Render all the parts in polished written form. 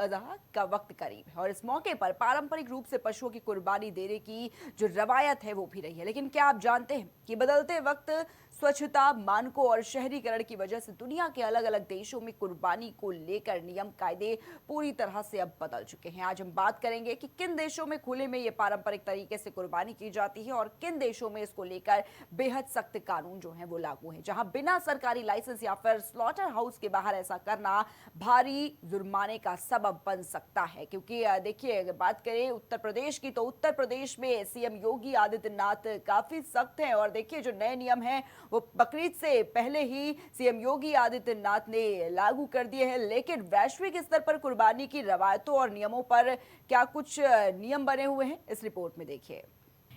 अज़हा का वक्त करीब है और इस मौके पर पारंपरिक रूप से पशुओं की कुर्बानी देने की जो रवायत है वो भी रही है। लेकिन क्या आप जानते हैं कि बदलते वक्त, स्वच्छता मानकों और शहरीकरण की वजह से दुनिया के अलग अलग देशों में कुर्बानी को लेकर नियम कायदे पूरी तरह से अब बदल चुके हैं। आज हम बात करेंगे कि किन देशों में खुले में ये पारंपरिक तरीके से कुर्बानी की जाती है और किन देशों में इसको लेकर बेहद सख्त कानून जो है वो लागू है, जहां बिना सरकारी लाइसेंस या फिर स्लॉटर हाउस के बाहर ऐसा करना भारी जुर्माने का सबब बन सकता है। क्योंकि देखिए, अगर बात करें उत्तर प्रदेश की, तो उत्तर प्रदेश में सीएम योगी आदित्यनाथ काफी सख्त हैं और देखिए जो नए नियम हैं वो बकरीद से पहले ही सीएम योगी आदित्यनाथ ने लागू कर दिए हैं। लेकिन वैश्विक स्तर पर कुर्बानी की रवायतों और नियमों पर क्या कुछ नियम बने हुए हैं, इस रिपोर्ट में देखिए।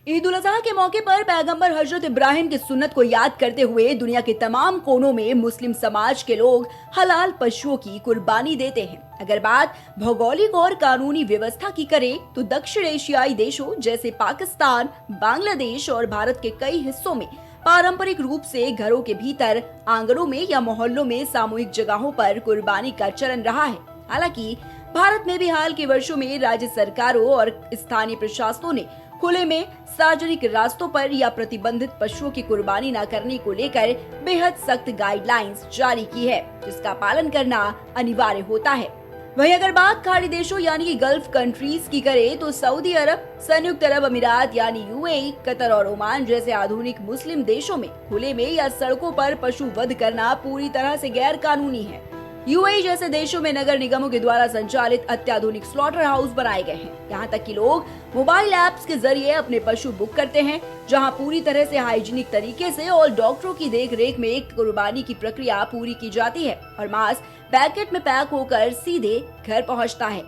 ईद उल अजहा के मौके पर पैगंबर हजरत इब्राहिम की सुन्नत को याद करते हुए दुनिया के तमाम कोनों में मुस्लिम समाज के लोग हलाल पशुओं की कुर्बानी देते हैं। अगर बात भौगोलिक और कानूनी व्यवस्था की करें तो दक्षिण एशियाई देशों जैसे पाकिस्तान, बांग्लादेश और भारत के कई हिस्सों में पारंपरिक रूप से घरों के भीतर, आंगनों में या मोहल्लों में सामूहिक जगहों पर कुर्बानी का चलन रहा है। हालांकि भारत में भी हाल के वर्षों में राज्य सरकारों और स्थानीय प्रशासनों ने खुले में, सार्वजनिक रास्तों पर या प्रतिबंधित पशुओं की कुर्बानी न करने को लेकर बेहद सख्त गाइडलाइंस जारी की है, जिसका पालन करना अनिवार्य होता है। वहीं अगर बात खाड़ी देशों यानी कि गल्फ कंट्रीज की करें तो सऊदी अरब, संयुक्त अरब अमीरात यानी यूएई, कतर और ओमान जैसे आधुनिक मुस्लिम देशों में खुले में या सड़कों पर पशु वध करना पूरी तरह से गैर कानूनी है। यूएई जैसे देशों में नगर निगमों के द्वारा संचालित अत्याधुनिक स्लॉटर हाउस बनाए गए हैं। यहाँ तक कि लोग मोबाइल ऐप्स के जरिए अपने पशु बुक करते हैं, जहाँ पूरी तरह से हाइजीनिक तरीके से और डॉक्टरों की देखरेख में कुर्बानी की प्रक्रिया पूरी की जाती है और मांस पैकेट में पैक होकर सीधे घर पहुँचता है।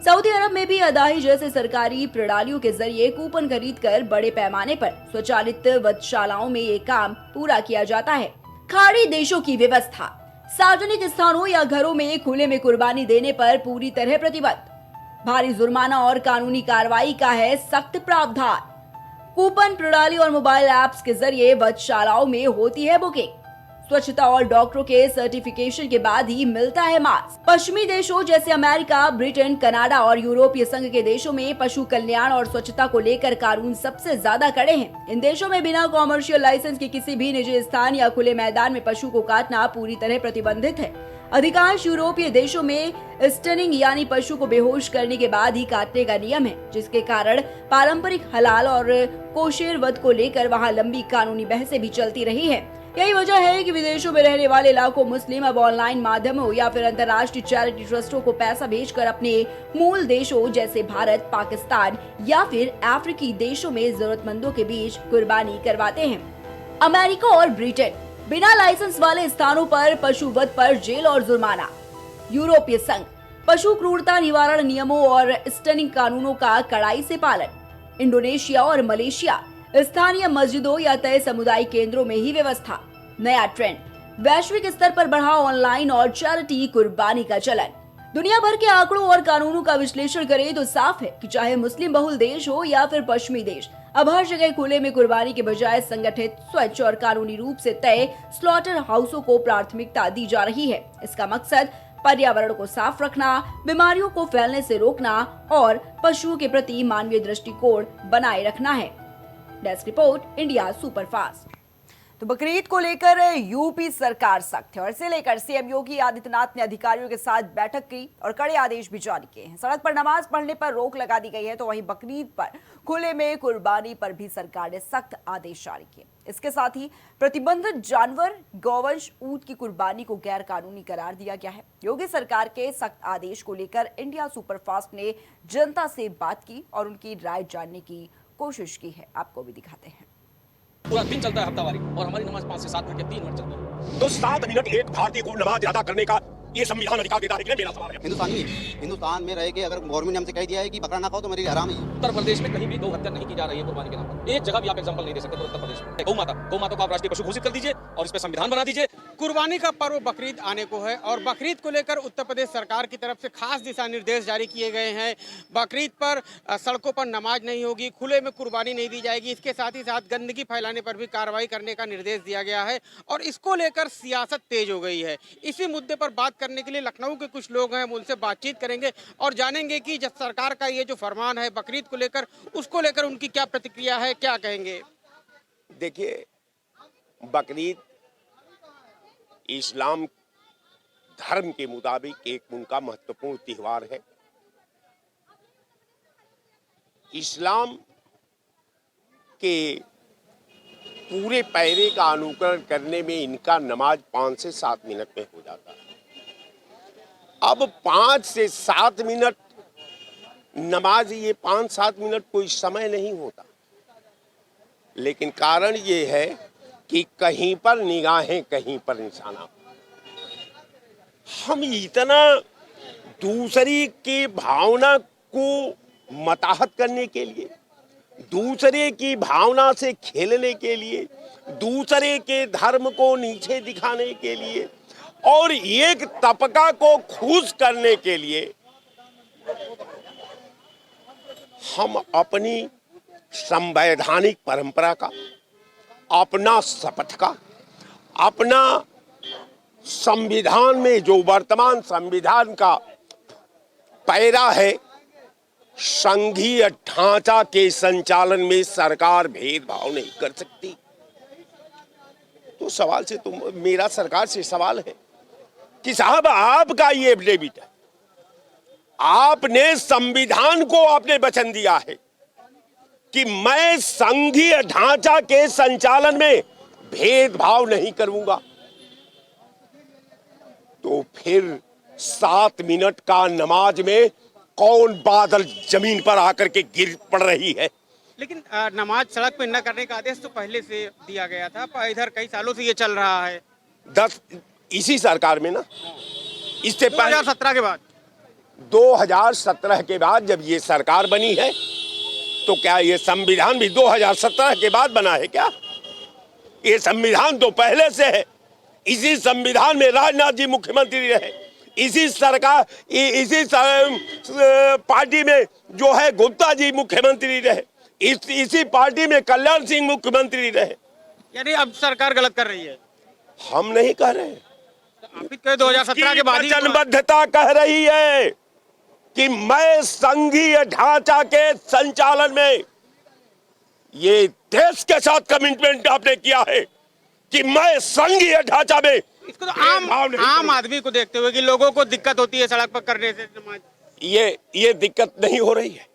सऊदी अरब में भी अदाही जैसे सरकारी प्रणालियों के जरिए कूपन खरीदकर बड़े पैमाने पर स्वचालित वधशालाओं में ये काम पूरा किया जाता है। खाड़ी देशों की व्यवस्था, सार्वजनिक स्थानों या घरों में खुले में कुर्बानी देने पर पूरी तरह प्रतिबंध, भारी जुर्माना और कानूनी कार्रवाई का है सख्त प्रावधान। कूपन प्रणाली और मोबाइल ऐप्स के जरिए वधशालाओं में होती है बुकिंग। स्वच्छता और डॉक्टरों के सर्टिफिकेशन के बाद ही मिलता है मांस। पश्चिमी देशों जैसे अमेरिका, ब्रिटेन, कनाडा और यूरोपीय संघ के देशों में पशु कल्याण और स्वच्छता को लेकर कानून सबसे ज्यादा कड़े हैं। इन देशों में बिना कॉमर्शियल लाइसेंस के किसी भी निजी स्थान या खुले मैदान में पशु को काटना पूरी तरह प्रतिबंधित है। अधिकांश यूरोपीय देशों में स्टनिंग यानी पशु को बेहोश करने के बाद ही काटने का नियम है, जिसके कारण पारंपरिक हलाल और कोशेर वध को लेकर वहाँ लंबी कानूनी बहसें भी चलती रही है। यही वजह है कि विदेशों में रहने वाले लाखों मुस्लिम अब ऑनलाइन माध्यमों या फिर अंतर्राष्ट्रीय चैरिटी ट्रस्टों को पैसा भेजकर अपने मूल देशों जैसे भारत, पाकिस्तान या फिर अफ्रीकी देशों में जरूरतमंदों के बीच कुर्बानी करवाते हैं। अमेरिका और ब्रिटेन, बिना लाइसेंस वाले स्थानों पर पशु वध पर जेल और जुर्माना। यूरोपीय संघ, पशु क्रूरता निवारण नियमों और स्टनिंग कानूनों का कड़ाई से पालन। इंडोनेशिया और मलेशिया, स्थानीय मस्जिदों या तय समुदाय केंद्रों में ही व्यवस्था। नया ट्रेंड, वैश्विक स्तर पर बढ़ा ऑनलाइन और चैरिटी कुर्बानी का चलन। दुनिया भर के आंकड़ों और कानूनों का विश्लेषण करें तो साफ है कि चाहे मुस्लिम बहुल देश हो या फिर पश्चिमी देश, अब हर जगह खुले में कुर्बानी के बजाय संगठित, स्वच्छ और कानूनी रूप से तय स्लॉटर हाउसों को प्राथमिकता दी जा रही है। इसका मकसद पर्यावरण को साफ रखना, बीमारियों को फैलने से रोकना और पशुओं के प्रति मानवीय दृष्टिकोण बनाए रखना है। Desk report, India superfast. तो बकरीद को लेकर यूपी सरकार सख्त है और इसे लेकर सीएम योगी आदित्यनाथ ने अधिकारियों के साथ बैठक की और कड़े आदेश भी जारी किए हैं। सड़क पर नमाज पढ़ने पर रोक लगा दी गई है, तो वहीं बकरीद पर खुले में कुर्बानी पर भी सरकार ने सख्त आदेश जारी किए। इसके साथ ही प्रतिबंधित जानवर, गौवंश, ऊंट की कुर्बानी को गैर कानूनी करार दिया गया है। योगी सरकार के सख्त आदेश को लेकर इंडिया सुपरफास्ट ने जनता से बात की और उनकी राय जानने की कोशिश की है। आपको भी दिखाते हैं। पूरा दिन चलता है हफ्तावारी और हमारी नमाज 5 से 7 करके 3 मिनट चलती है। तो 7 मिनट एक भारतीय को नमाज अदा करने का ये संविधान अधिकार देता है। मेरा सवाल है, हिंदुस्तान में रह के अगर गवर्नमेंट ने हमसे कह दिया है कि बकरा ना खाओ तो मेरी हराम है। उत्तर प्रदेश में कहीं भी गौ हत्या नहीं की जा रही है कुर्बानी के नाम पर। एक जगह भी आप एग्जांपल नहीं दे सकते उत्तर प्रदेश में। गौ माता को आप राष्ट्रीय पशु घोषित कर दीजिए, और इस पे संविधान बना दीजिए। कुर्बानी का पर्व बकरीद आने को है और बकरीद को लेकर उत्तर प्रदेश सरकार की तरफ से खास दिशा निर्देश जारी किए गए हैं। बकरीद पर सड़कों पर नमाज नहीं होगी, खुले में कुर्बानी नहीं दी जाएगी। इसके साथ ही साथ गंदगी फैलाने पर भी कार्रवाई करने का निर्देश दिया गया है और इसको लेकर सियासत तेज हो गई है। इसी मुद्दे पर बात करने के लिए लखनऊ के कुछ लोग हैं, हम उनसे बातचीत करेंगे और जानेंगे कि जब सरकार का ये जो फरमान है बकरीद को लेकर, उसको लेकर उनकी क्या प्रतिक्रिया है, क्या कहेंगे। देखिए, बकरीद इस्लाम धर्म के मुताबिक एक उनका महत्वपूर्ण त्योहार है। इस्लाम के पूरे पैरे का अनुकरण करने में इनका नमाज 5 से 7 मिनट में हो जाता है। अब 5 से 7 मिनट नमाज, ये 5-7 मिनट कोई समय नहीं होता, लेकिन कारण ये है कि कहीं पर निगाहें, कहीं पर निशाना। हम इतना दूसरे की भावना को मताहत करने के लिए, दूसरे की भावना से खेलने के लिए, दूसरे के धर्म को नीचे दिखाने के लिए और एक तबका को खुश करने के लिए हम अपनी संवैधानिक परंपरा का, अपना शपथ का, अपना संविधान में जो वर्तमान संविधान का पैरा है, संघीय ढांचा के संचालन में सरकार भेदभाव नहीं कर सकती। तो सवाल से मेरा सरकार से सवाल है कि साहब, आपका ये एफिडेविट है, आपने संविधान को आपने वचन दिया है कि मैं संघीय ढांचा के संचालन में भेदभाव नहीं करूंगा, तो फिर 7 मिनट का नमाज में कौन बादल जमीन पर आकर के गिर पड़ रही है। लेकिन नमाज सड़क पर न करने का आदेश तो पहले से दिया गया था, पर इधर कई सालों से ये चल रहा है। इसी सरकार में ना, इससे 2017 के बाद, 2017 के बाद जब ये सरकार बनी है, तो क्या ये संविधान भी 2017 के बाद बना है क्या? ये संविधान तो पहले से है। इसी संविधान में राजनाथ जी मुख्यमंत्री रहे, इसी सरकार, इसी पार्टी में जो है गुप्ता जी मुख्यमंत्री रहे, इसी पार्टी में कल्याण सिंह मुख्यमंत्री रहे। यानी अब सरकार गलत कर रही है? हम नहीं कह रहे, आप ही कहे 2017 के बाद ही वचनबद्धता कह रही है कि मैं संघीय ढांचा के संचालन में, ये देश के साथ कमिटमेंट आपने किया है कि मैं संघीय ढांचा में। इसको तो आम आदमी को देखते हुए कि लोगों को दिक्कत होती है सड़क पर करने से नमाज, ये दिक्कत नहीं हो रही है।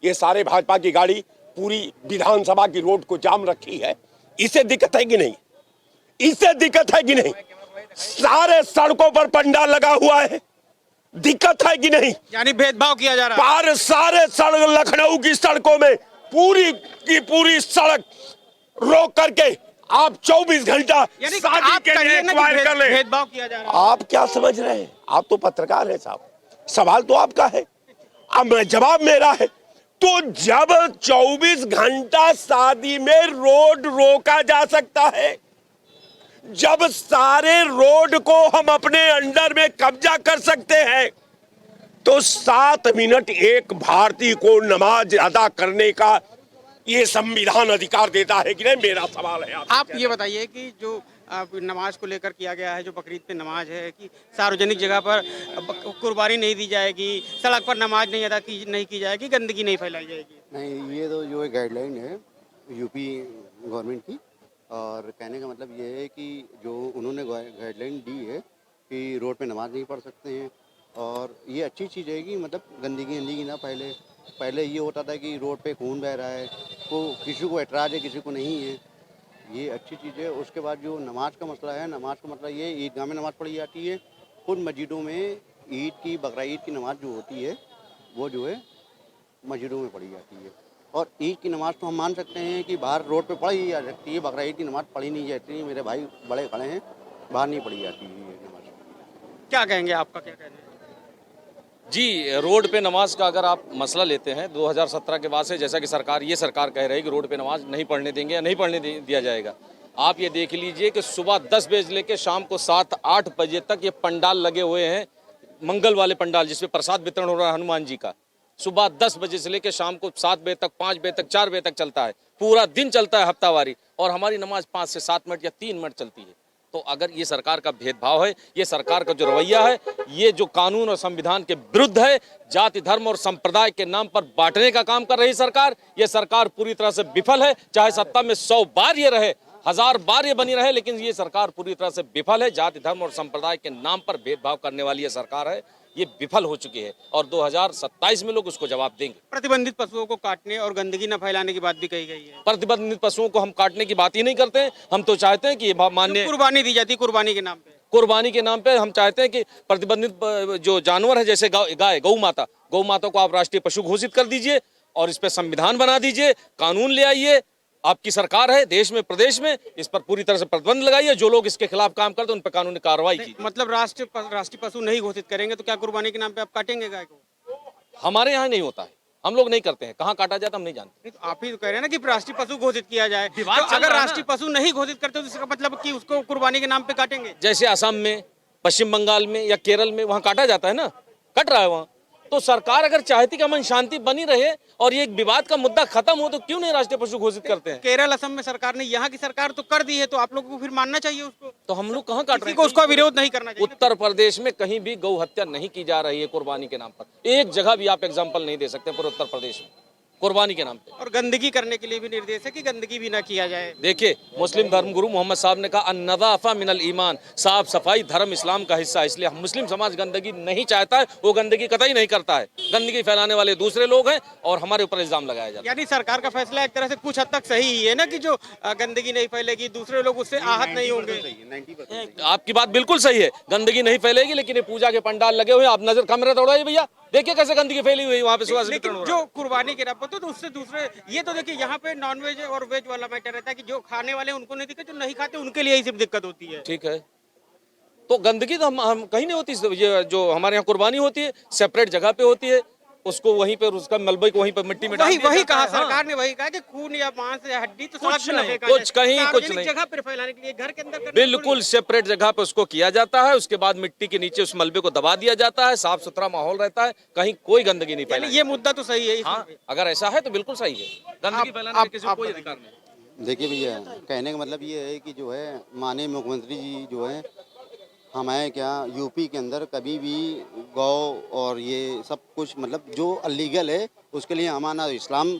ये सारे भाजपा की गाड़ी पूरी विधानसभा की रोड को जाम रखी है, इससे दिक्कत है कि नहीं? इससे दिक्कत है कि नहीं? सारे सड़कों पर पंडाल लगा हुआ है, दिक्कत है कि नहीं? यानी भेदभाव किया जा रहा है। सारे सड़क, लखनऊ की सड़कों में पूरी की पूरी सड़क रोक करके आप 24 घंटा शादी के लिए इंक्वायर कर ले। भेदभाव किया जा रहा है। आप क्या समझ रहे हैं? आप तो पत्रकार हैं साहब, सवाल तो आपका है, अब जवाब मेरा है। तो जब 24 घंटा शादी में रोड रोका जा सकता है, जब सारे रोड को हम अपने अंडर में कब्जा कर सकते हैं, तो 7 मिनट एक भारतीय को नमाज अदा करने का ये संविधान अधिकार देता है कि नहीं? मेरा सवाल है। आप ये बताइए कि जो नमाज को लेकर किया गया है, जो बकरीद पे नमाज है कि सार्वजनिक जगह पर कुर्बानी नहीं दी जाएगी, सड़क पर नमाज नहीं की जाएगी, गंदगी नहीं फैलाई जाएगी। नहीं, ये तो जो गाइडलाइन है यूपी गवर्नमेंट की, और कहने का मतलब ये है कि जो उन्होंने गाइडलाइन दी है कि रोड पे नमाज नहीं पढ़ सकते हैं, और ये अच्छी चीज़ है कि मतलब गंदगी ना फैले। पहले ये होता था कि रोड पे खून बह रहा है, किसी को एतराज़ है, किसी को नहीं है, ये अच्छी चीज़ है। उसके बाद जो नमाज का मसला है, नमाज का मतलब ये ईदगाह में नमाज पढ़ी जाती है, खुद मस्जिदों में ईद की, बकरा ईद की नमाज जो होती है वो जो है मस्जिदों में पढ़ी जाती है। और ईद की नमाज तो हम मान सकते हैं कि बाहर रोड पे पढ़ी जा सकती है, बकरा ईद की नमाज पढ़ी नहीं जाती है। मेरे भाई बड़े खड़े हैं, बाहर नहीं पढ़ी जाती है ये नमाज। क्या कहेंगे, आपका क्या कहना है? जी, रोड पे नमाज का अगर आप मसला लेते हैं, 2017 के बाद से जैसा कि ये सरकार कह रही है कि रोड पे नमाज नहीं पढ़ने देंगे या नहीं पढ़ने दिया जाएगा, आप ये देख लीजिए कि सुबह 10 बजे से लेकर शाम को 7-8 बजे तक ये पंडाल लगे हुए हैं, मंगल वाले पंडाल जिसमें प्रसाद वितरण हो रहा है हनुमान जी का। सुबह 10 बजे से लेकर शाम को 7 बजे तक, 5 बजे तक, 4 बजे तक चलता है, पूरा दिन चलता है हफ्तावारी। और हमारी नमाज 5 से 7 मिनट या 3 मिनट चलती है। तो अगर ये सरकार का भेदभाव है, ये सरकार का जो रवैया है, ये जो कानून और संविधान के विरुद्ध है, जाति धर्म और संप्रदाय के नाम पर बांटने का काम कर रही सरकार, ये सरकार पूरी तरह से विफल है। चाहे सत्ता में 100 बार ये रहे, 1000 बार ये बनी रहे, लेकिन ये सरकार पूरी तरह से विफल है। जाति धर्म और संप्रदाय के नाम पर भेदभाव करने वाली ये सरकार है, ये विफल हो चुकी है और 2027 में लोग उसको जवाब देंगे। प्रतिबंधित पशुओं को काटने और गंदगी न फैलाने की बात भी कही गई है। प्रतिबंधित पशुओं को हम काटने की बात ही नहीं करते हैं। हम तो चाहते हैं कि ये मान्य कुर्बानी दी जाती, कुर्बानी के नाम पे, कुर्बानी के नाम पे हम चाहते हैं कि प्रतिबंधित जो जानवर है, जैसे गाय, गौ माता को आप राष्ट्रीय पशु घोषित कर दीजिए और इस पे संविधान बना दीजिए, कानून ले आइए। आपकी सरकार है देश में, प्रदेश में, इस पर पूरी तरह से प्रतिबंध लगाइए। जो लोग इसके खिलाफ काम करते हैं उन पर कानूनी कार्रवाई की। मतलब राष्ट्रीय पशु नहीं घोषित करेंगे तो क्या कुर्बानी के नाम पे आप काटेंगे गाय को? हमारे यहाँ नहीं होता है, हम लोग नहीं करते हैं। कहाँ काटा जाता हम नहीं जानते। नहीं तो आप ही तो कह रहे हैं ना कि राष्ट्रीय पशु घोषित किया जाए। तो विवाद चल अगर रहा है राष्ट्रीय पशु नहीं घोषित करते तो इसका मतलब कि उसको कुर्बानी के नाम पे काटेंगे। जैसे असम में, पश्चिम बंगाल में या केरल में, वहाँ काटा जाता है ना, कट रहा है वहाँ। तो सरकार अगर चाहती कि अमन शांति बनी रहे और ये विवाद का मुद्दा खत्म हो, तो क्यों नहीं राष्ट्रीय पशु घोषित करते हैं? केरल, असम में सरकार ने, यहाँ की सरकार तो कर दी है, तो आप लोगों को फिर मानना चाहिए उसको। तो हम लोग कहाँ काट रहे किसी को उसका विरोध नहीं करना चाहिए। उत्तर प्रदेश में कहीं भी गौ हत्या नहीं की जा रही है कुर्बानी के नाम पर। एक जगह भी आप एग्जाम्पल नहीं दे सकते पूरे उत्तर प्रदेश में कुर्बानी के नाम पे। और गंदगी करने के लिए भी निर्देश है कि गंदगी भी ना किया जाए। देखिए, मुस्लिम धर्मगुरु मोहम्मद साहब ने कहा अन्नज़ाफ़ा मिनल ईमान, साफ सफाई धर्म इस्लाम का हिस्सा है। इसलिए मुस्लिम समाज गंदगी नहीं चाहता है, वो गंदगी कतई नहीं करता है। गंदगी फैलाने वाले दूसरे लोग हैं और हमारे ऊपर इल्जाम लगाया जाता है। यानी सरकार का फैसला एक तरह से कुछ हद तक सही ही है ना, कि जो गंदगी नहीं फैलेगी, दूसरे लोग उससे आहत नहीं होंगे। आपकी बात बिल्कुल सही है, गंदगी नहीं फैलेगी, लेकिन ये पूजा के पंडाल लगे हुए हैं। आप नजर कैमरा दौड़ाइए भैया, देखिए कैसे गंदगी फैली हुई है वहाँ पे। सुबह से लेकिन वितरण हो रहा है। जो कुर्बानी के रब तो उससे दूसरे, ये तो देखिए यहाँ पे नॉन वेज और वेज वाला मैटर रहता है कि जो खाने वाले उनको नहीं दिक्कत, जो नहीं खाते उनके लिए ही सिर्फ दिक्कत होती है। ठीक है, तो गंदगी तो हम कहीं नहीं होती। ये जो हमारे यहाँ कुर्बानी होती है सेपरेट जगह पे होती है, उसको वहीं पे उसका मलबे को वहीं पे मिट्टी में डाल दिया वही जाता कहा है। हाँ। सरकार ने, वही कहा कि खून या मांस या हड्डी तो सड़क कुछ पे ना नहीं, फेंका कुछ जाए। कहीं कुछ सार्वजनिक नहीं। जगह पर फैलाने के लिए, घर के अंदर करने बिल्कुल सेपरेट जगह पे उसको किया जाता है। उसके बाद मिट्टी के नीचे उस मलबे को दबा दिया जाता है, साफ सुथरा माहौल रहता है, कहीं कोई गंदगी नहीं फैलाई। ये मुद्दा तो सही है। हाँ, अगर ऐसा है तो बिल्कुल सही है। गंदगी फैलाने का किसी को कोई अधिकार नहीं। देखिए भैया, कहने का मतलब ये है कि जो है माननीय मुख्यमंत्री जी जो है, हमारे क्या यूपी के अंदर कभी भी गौ और ये सब कुछ मतलब जो अलीगल है उसके लिए हमारा ना इस्लाम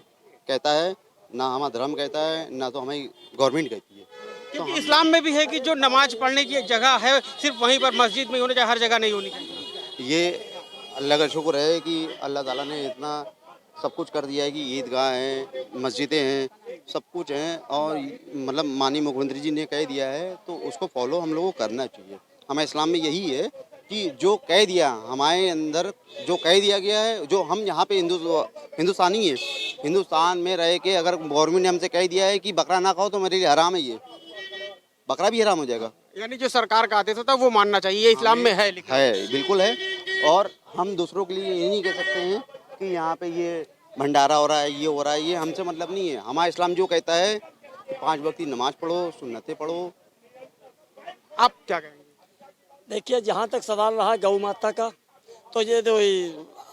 कहता है, ना हमारा धर्म कहता है, ना तो हमारी गवर्नमेंट कहती है। क्योंकि इस्लाम में भी है कि जो नमाज पढ़ने की जगह है सिर्फ वहीं पर मस्जिद में होनी चाहिए, हर जगह नहीं होनी चाहिए। ये अल्लाह का शुक्र है कि अल्लाह ताला ने इतना सब कुछ कर दिया है कि ईदगाह हैं, मस्जिदें हैं, सब कुछ हैं। और मतलब माननीय मुख्यमंत्री जी ने कह दिया है तो उसको फॉलो हम लोगों को करना चाहिए। हमारे इस्लाम में यही है कि जो कह दिया, हमारे अंदर जो कह दिया गया है, जो हम यहाँ पे हिंदुस्तानी है, हिंदुस्तान में रह के अगर गवर्नमेंट ने हमसे कह दिया है कि बकरा ना खाओ तो मेरे लिए हराम है, ये बकरा भी हराम हो जाएगा। यानी जो सरकार का आदेश होता है वो मानना चाहिए, ये इस्लाम में है लिखा है, बिल्कुल है। और हम दूसरों के लिए ये नहीं कह सकते हैं कि यहाँ पे ये भंडारा हो रहा है, ये हो रहा है, ये हमसे मतलब नहीं है। हमारा इस्लाम जो कहता है कि 5 वक्त की नमाज पढ़ो, सुन्नतें पढ़ो। आप क्या कहेंगे? देखिए, जहाँ तक सवाल रहा गौ माता का, तो ये जो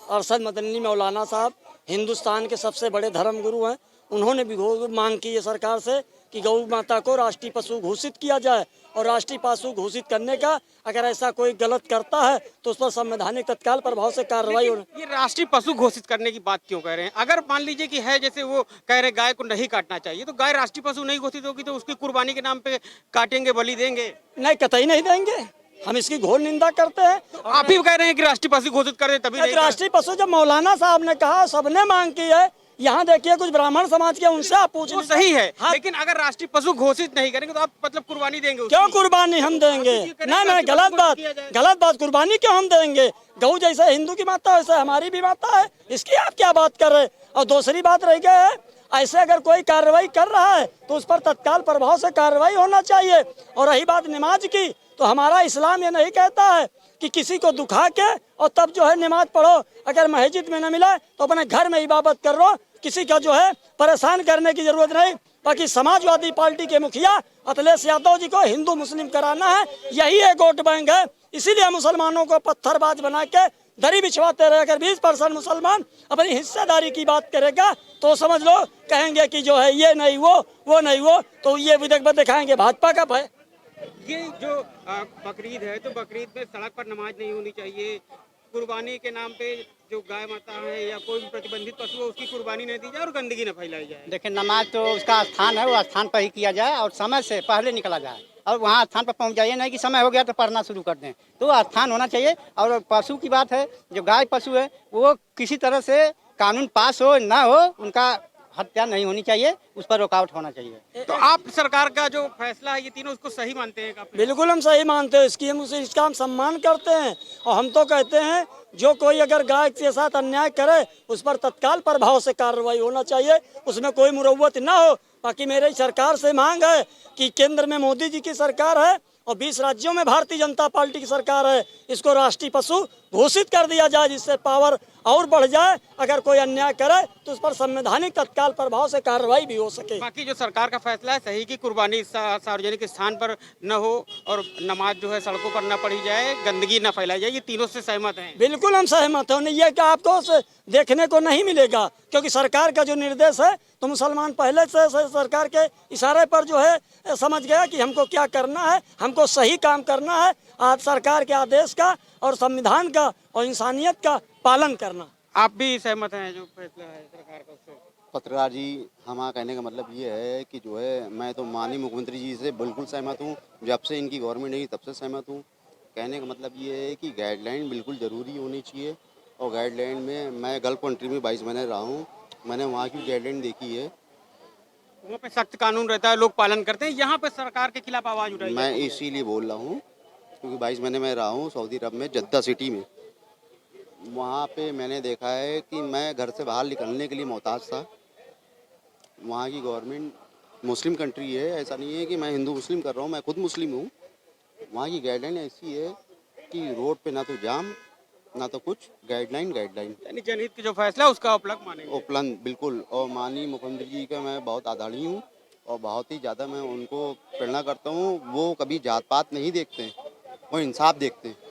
अरशद मदनी मौलाना साहब हिंदुस्तान के सबसे बड़े धर्मगुरु हैं, उन्होंने भी मांग की है सरकार से कि गौ माता को राष्ट्रीय पशु घोषित किया जाए। और राष्ट्रीय पशु घोषित करने का अगर ऐसा कोई गलत करता है तो उस पर संवैधानिक तत्काल प्रभाव से कार्रवाई हो। ये राष्ट्रीय पशु घोषित करने की बात क्यों कह रहे हैं? अगर मान लीजिए कि है, जैसे वो कह रहे गाय को नहीं काटना चाहिए, तो गाय राष्ट्रीय पशु नहीं घोषित होगी तो उसकी कुर्बानी के नाम पे काटेंगे, बलि देंगे? नहीं, कतई नहीं देंगे, हम इसकी घोर निंदा करते हैं। तो आप ही कह रहे हैं कि राष्ट्रीय पशु घोषित कर दे तभी नहीं राष्ट्रीय पशु जब मौलाना साहब ने कहा, सबने मांग की है। यहाँ देखिए कुछ ब्राह्मण समाज के, उनसे आप पूछ वो सही है। हाँ। लेकिन अगर राष्ट्रीय पशु घोषित नहीं करेंगे तो आप मतलब कुर्बानी देंगे? क्यों कुर्बानी हम देंगे? नहीं, गलत बात। कुर्बानी क्यों हम देंगे? गऊ जैसे हिंदू की माता वैसे हमारी भी माता है, इसकी आप क्या बात कर रहे हैं? और दूसरी बात रह गई है, ऐसे अगर कोई कार्रवाई कर रहा है तो उस पर तत्काल प्रभाव से कार्रवाई होना चाहिए। और रही बात नमाज की, तो हमारा इस्लाम ये नहीं कहता है कि किसी को दुखा के और तब जो है नमाज पढ़ो। अगर मस्जिद में न मिला तो अपने घर में इबादत कर लो, किसी का जो है परेशान करने की जरूरत नहीं। बाकी समाजवादी पार्टी के मुखिया अखिलेश यादव जी को हिंदू मुस्लिम कराना है, यही एक वोट बैंक है। इसीलिए मुसलमानों को पत्थरबाज बना के दरी बिछवाते रहे। अगर 20% मुसलमान अपनी हिस्सेदारी की बात करेगा तो समझ लो कहेंगे कि जो है ये नहीं वो नहीं वो, तो ये विधेयक में दिखाएंगे भाजपा का भय। ये जो बकरीद है, तो बकरीद में सड़क पर नमाज नहीं होनी चाहिए। कुर्बानी के नाम पे जो गाय माता है या कोई भी प्रतिबंधित पशु है उसकी कुर्बानी नहीं दी जाए और गंदगी न फैलाई जाए। देखिए, नमाज तो उसका स्थान है, वो स्थान पर ही किया जाए और समय से पहले निकला जाए और वहाँ स्थान पर पहुँच जाइए, नहीं कि समय हो गया तो पढ़ना शुरू कर दें। तो स्थान होना चाहिए। और पशु की बात है, जो गाय पशु है वो किसी तरह से कानून पास हो ना हो, उनका हत्या नहीं होनी चाहिए, उस पर रुकावट होना चाहिए। तो आप सरकार का जो फैसला है ये तीनों उसको सही मानते हैं? बिल्कुल हम सही मानते हैं, इसका हम सम्मान करते हैं। और हम तो कहते हैं जो कोई अगर गाय के साथ अन्याय करे उस पर तत्काल प्रभाव से कार्रवाई होना चाहिए, उसमें कोई मुरव्वत ना हो। बाकी मेरी सरकार से मांग है कि केंद्र में मोदी जी की सरकार है और 20 राज्यों में भारतीय जनता पार्टी की सरकार है, इसको राष्ट्रीय पशु घोषित कर दिया जाए, जिससे पावर और बढ़ जाए। अगर कोई अन्याय करे तो उस पर संवैधानिक तत्काल प्रभाव से कार्रवाई भी हो सके। बाकी जो सरकार का फैसला है सही कि कुर्बानी सार्वजनिक स्थान पर न हो और नमाज जो है सड़कों पर न पढ़ी जाए, गंदगी न फैलाई जाए, ये तीनों से सहमत हैं? बिल्कुल हम सहमत हैं। ये कि आपको देखने को नहीं मिलेगा, क्योंकि सरकार का जो निर्देश है तो मुसलमान पहले से सरकार के इशारे पर जो है समझ गया कि हमको क्या करना है, हमको सही काम करना है। आज सरकार के आदेश का और संविधान का और इंसानियत का पालन करना। आप भी सहमत हैं जो फैसला है सरकार का उससे? पत्रकार जी, हमारा कहने का मतलब ये है कि जो है मैं तो माननीय मुख्यमंत्री जी से बिल्कुल सहमत हूँ। जब से इनकी गवर्नमेंट आई तब से सहमत हूँ। कहने का मतलब ये है कि गाइडलाइन बिल्कुल ज़रूरी होनी चाहिए। और गाइडलाइन में मैं गल्फ कंट्री में 22 महीने रहा हूँ, मैंने वहाँ की गाइडलाइन देखी है। वहाँ पे सख्त कानून रहता है, लोग पालन करते हैं। यहाँ पे सरकार के खिलाफ आवाज़ उठाई मैं इसीलिए बोल रहा हूँ क्योंकि 22 महीने में रहा हूँ सऊदी अरब में, जद्दा सिटी में। वहाँ पे मैंने देखा है कि मैं घर से बाहर निकलने के लिए मोहताज था। वहाँ की गवर्नमेंट मुस्लिम कंट्री है, ऐसा नहीं है कि मैं हिंदू मुस्लिम कर रहा हूँ, मैं खुद मुस्लिम हूँ। वहाँ की गाइडलाइन ऐसी है कि रोड पे ना तो जाम ना तो कुछ, गाइडलाइन यानी जनहित की जो फैसला है उसका उपलब्ध मानेंगे? उपलब्ध बिल्कुल। और माननीय मुख्यमंत्री जी का मैं बहुत आभारी हूँ और बहुत ही ज़्यादा मैं उनको प्रेरणा करता हूँ। वो कभी जात पात नहीं देखते हैं, वो इंसाफ देखते हैं।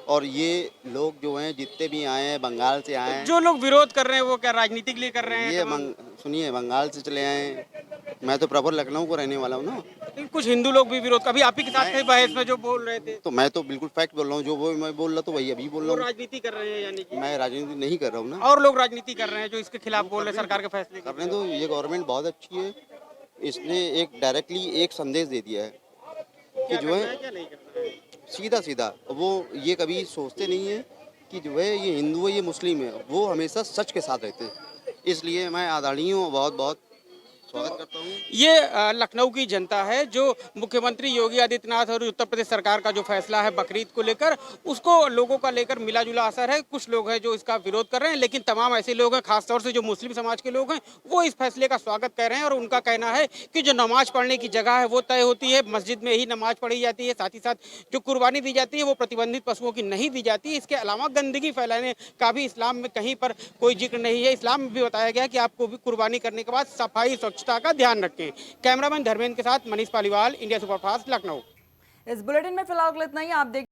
और ये लोग जो हैं जितने भी आए हैं, बंगाल से आए हैं। जो लोग विरोध कर रहे हैं वो क्या राजनीति के लिए कर रहे हैं? ये सुनिए, बंगाल से चले आए हैं, मैं तो प्रॉपर लखनऊ को रहने वाला हूँ ना। कुछ हिंदू लोग भी विरोध, कभी आप ही के साथ थे बहस में जो बोल रहे थे? तो मैं तो बिल्कुल फैक्ट बोल रहा हूँ, जो वो मैं बोल रहा तो वही अभी बोल रहा हूँ। राजनीति कर रहे हैं यानी कि? मैं राजनीति नहीं कर रहा हूँ ना। और लोग राजनीति कर रहे हैं जो इसके खिलाफ बोल रहे हैं सरकार के फैसले कर रहे हैं। तो ये गवर्नमेंट बहुत अच्छी है, इसने एक डायरेक्टली एक संदेश दे दिया है कि जो है सीधा सीधा, वो ये कभी सोचते नहीं है कि जो है ये हिंदू है ये मुस्लिम है, वो हमेशा सच के साथ रहते हैं। इसलिए मैं आदरणीय हूँ, बहुत बहुत स्वागत करता हूँ। ये लखनऊ की जनता है जो मुख्यमंत्री योगी आदित्यनाथ और उत्तर प्रदेश सरकार का जो फैसला है बकरीद को लेकर, उसको लोगों का लेकर मिला जुला असर है। कुछ लोग हैं जो इसका विरोध कर रहे हैं, लेकिन तमाम ऐसे लोग हैं, खासतौर से जो मुस्लिम समाज के लोग हैं, वो इस फैसले का स्वागत कर रहे हैं। और उनका कहना है कि जो नमाज पढ़ने की जगह है वो तय होती है, मस्जिद में ही नमाज पढ़ी जाती है। साथ ही साथ जो कुर्बानी दी जाती है वो प्रतिबंधित पशुओं की नहीं दी जाती। इसके अलावा गंदगी फैलाने का भी इस्लाम में कहीं पर कोई जिक्र नहीं है। इस्लाम में भी बताया गया कि आपको भी कुर्बानी करने के बाद सफाई स्वच्छता का ध्यान रखें। कैमरामैन धर्मेंद्र के साथ मनीष पालीवाल, इंडिया सुपरफास्ट, लखनऊ। इस बुलेटिन में फिलहाल इतना ही। आप देख